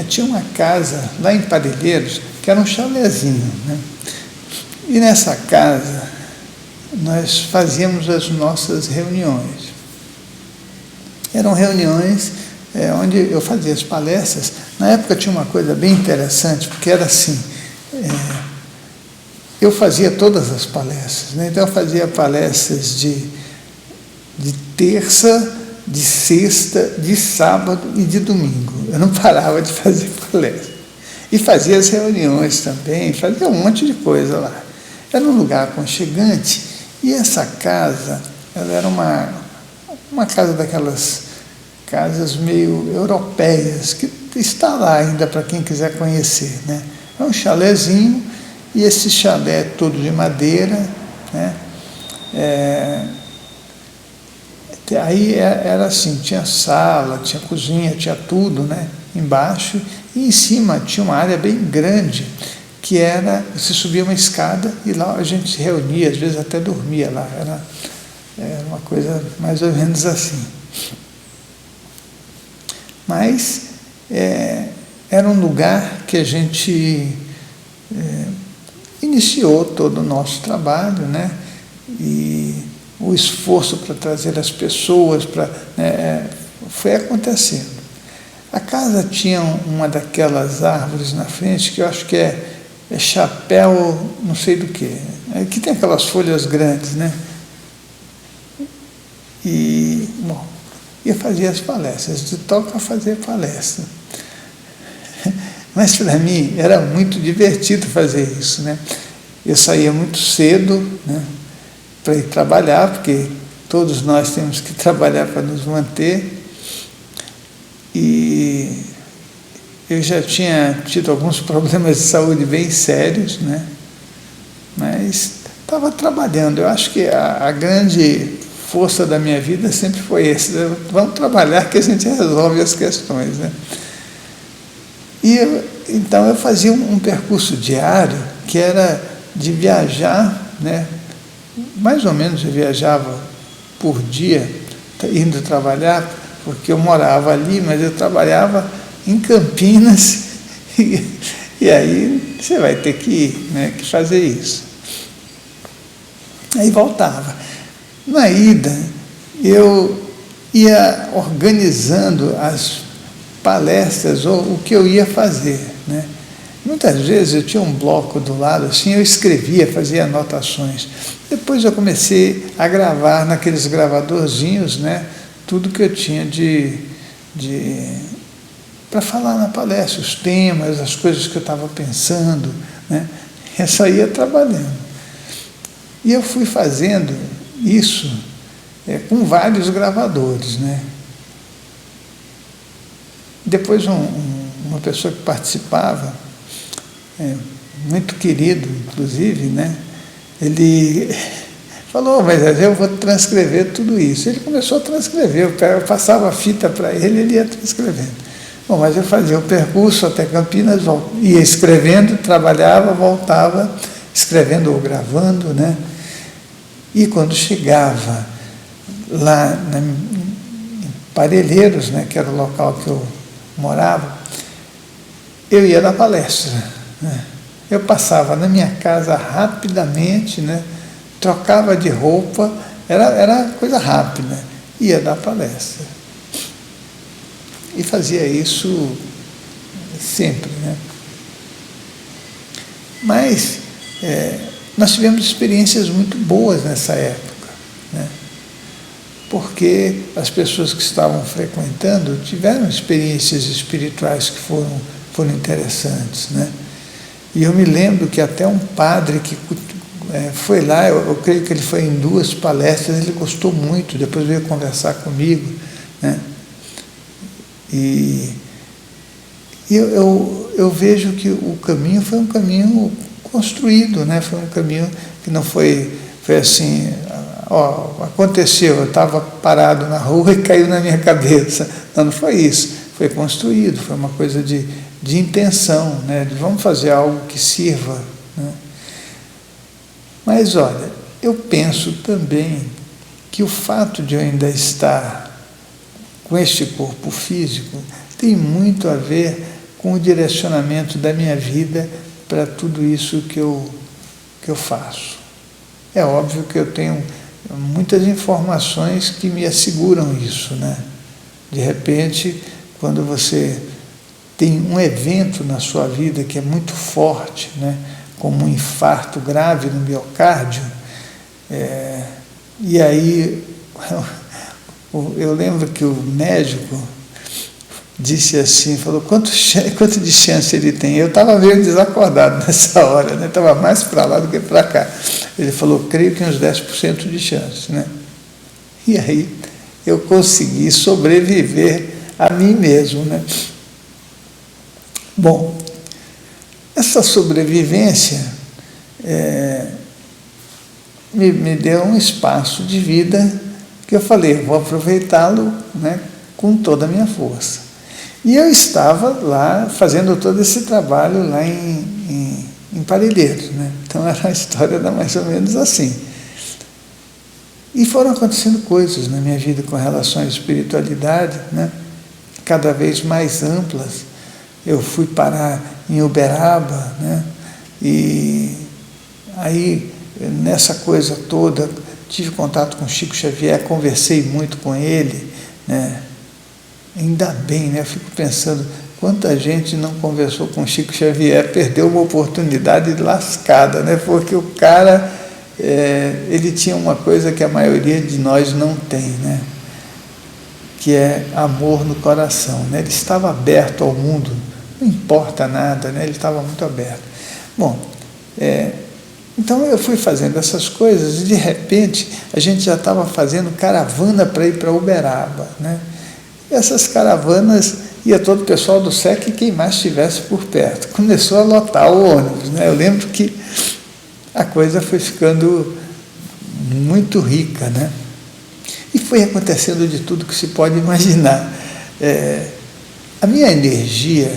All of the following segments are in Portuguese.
Tinha uma casa lá em Parelheiros, que era um chalezinho, né? E nessa casa nós fazíamos as nossas reuniões. Eram reuniões onde eu fazia as palestras. Na época tinha uma coisa bem interessante, porque era assim, eu fazia todas as palestras, né? Então eu fazia palestras de terça, de sexta, de sábado e de domingo. Eu não parava de fazer palestra. E fazia as reuniões também, fazia um monte de coisa lá. Era um lugar aconchegante, e essa casa, ela era uma casa daquelas casas meio europeias, que está lá ainda para quem quiser conhecer, né? É um chalezinho, e esse chalé é todo de madeira, né? Aí era assim, tinha sala, tinha cozinha, tinha tudo, né, embaixo, e em cima tinha uma área bem grande, que você subia uma escada e lá a gente se reunia, às vezes até dormia lá, era uma coisa mais ou menos assim. Mas era um lugar que a gente iniciou todo o nosso trabalho, né, e o esforço para trazer as pessoas, foi acontecendo. A casa tinha uma daquelas árvores na frente, que eu acho que é chapéu, não sei do que, que tem aquelas folhas grandes, né? E, bom, eu fazia as palestras, de toca a fazer palestra. Mas para mim era muito divertido fazer isso, né? Eu saía muito cedo, né, para ir trabalhar, porque todos nós temos que trabalhar para nos manter, e eu já tinha tido alguns problemas de saúde bem sérios, né? Mas estava trabalhando. Eu acho que a grande força da minha vida sempre foi esse, né? Vamos trabalhar que a gente resolve as questões, né? Então eu fazia um percurso diário, que era de viajar, né? Mais ou menos eu viajava por dia, indo trabalhar, porque eu morava ali, mas eu trabalhava em Campinas, e aí você vai ter que fazer isso. Aí voltava. Na ida, eu ia organizando as palestras, ou o que eu ia fazer, né? Muitas vezes eu tinha um bloco do lado, assim, eu escrevia, fazia anotações. Depois eu comecei a gravar naqueles gravadorzinhos, né, tudo que eu tinha para falar na palestra, os temas, as coisas que eu estava pensando, né? Eu só ia trabalhando. E eu fui fazendo isso com vários gravadores, né? Depois uma pessoa que participava, muito querido, inclusive, né? Ele falou, mas eu vou transcrever tudo isso. Ele começou a transcrever, eu passava a fita para ele, ele ia transcrevendo. Bom, mas eu fazia o percurso até Campinas, ia escrevendo, trabalhava, voltava, escrevendo ou gravando, né? E quando chegava lá em Parelheiros, né, que era o local que eu morava, eu ia dar palestra, né? Eu passava na minha casa rapidamente, né? Trocava de roupa, era coisa rápida, ia dar palestra. E fazia isso sempre, né? Mas nós tivemos experiências muito boas nessa época, né? Porque as pessoas que estavam frequentando tiveram experiências espirituais que foram interessantes, né? E eu me lembro que até um padre que foi lá, eu creio que ele foi em 2 palestras, ele gostou muito, depois veio conversar comigo, né? E eu vejo que o caminho foi um caminho construído, né? Foi um caminho que não foi assim, aconteceu, eu estava parado na rua e caiu na minha cabeça. Não foi isso. foi construído, foi uma coisa de intenção, né? De vamos fazer algo que sirva, né? Mas olha, eu penso também que o fato de eu ainda estar com este corpo físico tem muito a ver com o direcionamento da minha vida para tudo isso que eu faço. É óbvio que eu tenho muitas informações que me asseguram isso, né? De repente, quando você tem um evento na sua vida que é muito forte, né? Como um infarto grave no miocárdio, e aí eu lembro que o médico disse assim, falou, quanto de chance ele tem? Eu estava meio desacordado nessa hora, né? Estava mais para lá do que para cá. Ele falou, creio que uns 10% de chance, né? E aí eu consegui sobreviver a mim mesmo, né? Bom, essa sobrevivência me deu um espaço de vida que eu falei, vou aproveitá-lo, né, com toda a minha força. E eu estava lá fazendo todo esse trabalho lá em Parelheiros, né? Então a história era mais ou menos assim. E foram acontecendo coisas na minha vida com relação à espiritualidade, né? Cada vez mais amplas. Eu fui parar em Uberaba, né? E aí, nessa coisa toda, tive contato com Chico Xavier, conversei muito com ele, né? Ainda bem, né? Eu fico pensando, quanta gente não conversou com Chico Xavier, perdeu uma oportunidade lascada, né? Porque o cara, ele tinha uma coisa que a maioria de nós não tem, né? Que é amor no coração, né? Ele estava aberto ao mundo, não importa nada, né? Ele estava muito aberto. Bom, então eu fui fazendo essas coisas e de repente a gente já estava fazendo caravana para ir para Uberaba, né? E essas caravanas ia todo o pessoal do SEC e quem mais estivesse por perto. Começou a lotar o ônibus, né? Eu lembro que a coisa foi ficando muito rica, né? E foi acontecendo de tudo que se pode imaginar. A minha energia,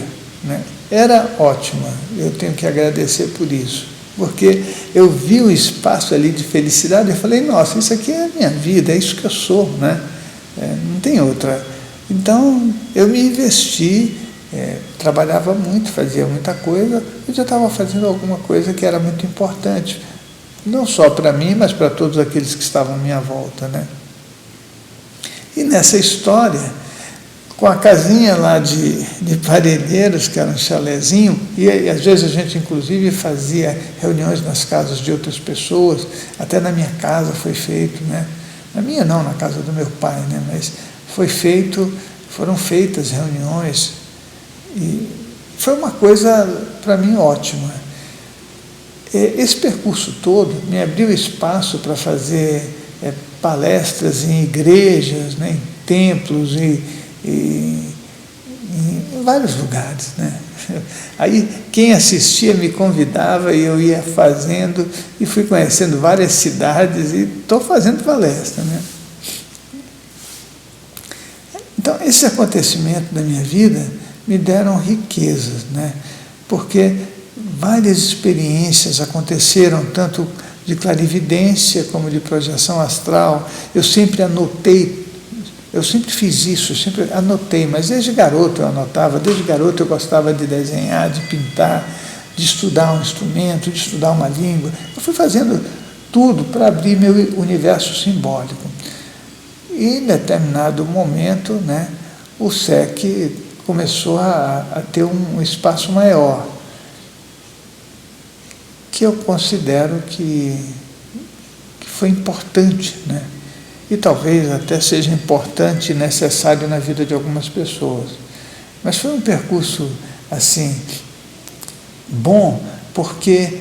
né, era ótima, eu tenho que agradecer por isso, porque eu vi um espaço ali de felicidade e falei, nossa, isso aqui é a minha vida, é isso que eu sou, né? Não tem outra. Então, eu me investi, trabalhava muito, fazia muita coisa, eu já estava fazendo alguma coisa que era muito importante, não só para mim, mas para todos aqueles que estavam à minha volta, né? E nessa história, com a casinha lá de Parelheiros, que era um chalezinho, e às vezes a gente inclusive fazia reuniões nas casas de outras pessoas, até na minha casa foi feito, né? Na minha não, na casa do meu pai, né? Mas foram feitas reuniões, e foi uma coisa para mim ótima. Esse percurso todo me abriu espaço para fazer palestras em igrejas, né? Em templos, em vários lugares, né? Aí quem assistia me convidava e eu ia fazendo e fui conhecendo várias cidades e estou fazendo palestra, né? Então, esses acontecimentos da minha vida me deram riquezas, né? Porque várias experiências aconteceram, tanto de clarividência como de projeção astral. Eu sempre anotei, eu sempre fiz isso, eu sempre anotei, mas desde garoto eu anotava, desde garoto eu gostava de desenhar, de pintar, de estudar um instrumento, de estudar uma língua. Eu fui fazendo tudo para abrir meu universo simbólico. E em determinado momento, né, o SEC começou a ter um espaço maior, que eu considero que foi importante, né? E talvez até seja importante e necessário na vida de algumas pessoas. Mas foi um percurso, assim, bom, porque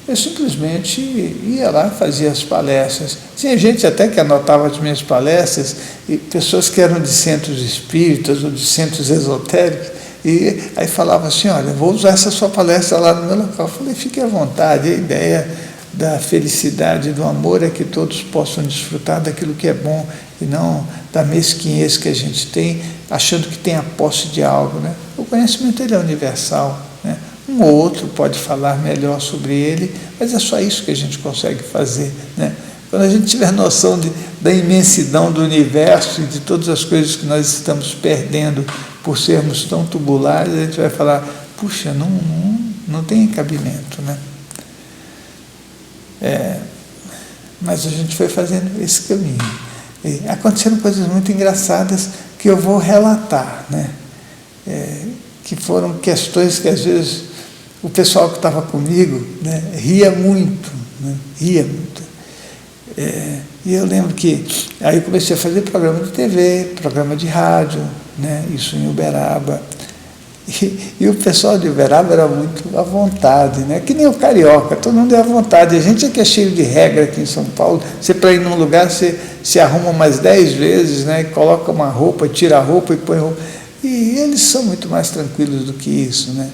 eu simplesmente ia lá, fazia as palestras. Tinha gente até que anotava as minhas palestras, e pessoas que eram de centros espíritas ou de centros esotéricos, e aí falava assim, olha, vou usar essa sua palestra lá no meu local. Eu falei, fique à vontade, a ideia da felicidade, do amor é que todos possam desfrutar daquilo que é bom e não da mesquinhez que a gente tem, achando que tem a posse de algo, né? O conhecimento ele é universal, né? Um ou outro pode falar melhor sobre ele, mas é só isso que a gente consegue fazer, né? Quando a gente tiver noção da imensidão do universo e de todas as coisas que nós estamos perdendo por sermos tão tubulares, a gente vai falar, puxa, não tem cabimento, né? Mas a gente foi fazendo esse caminho. E aconteceram coisas muito engraçadas que eu vou relatar, né? Que foram questões que às vezes o pessoal que estava comigo, né, ria muito, né? Ria muito. E eu lembro que aí eu comecei a fazer programa de TV, programa de rádio, né? Isso em Uberaba. E o pessoal de Uberaba era muito à vontade, né? Que nem o carioca, todo mundo é à vontade. A gente é que é cheio de regra aqui em São Paulo. Você, para ir num lugar, você se arruma umas 10 vezes, né? Coloca uma roupa, tira a roupa e põe roupa. E eles são muito mais tranquilos do que isso, né?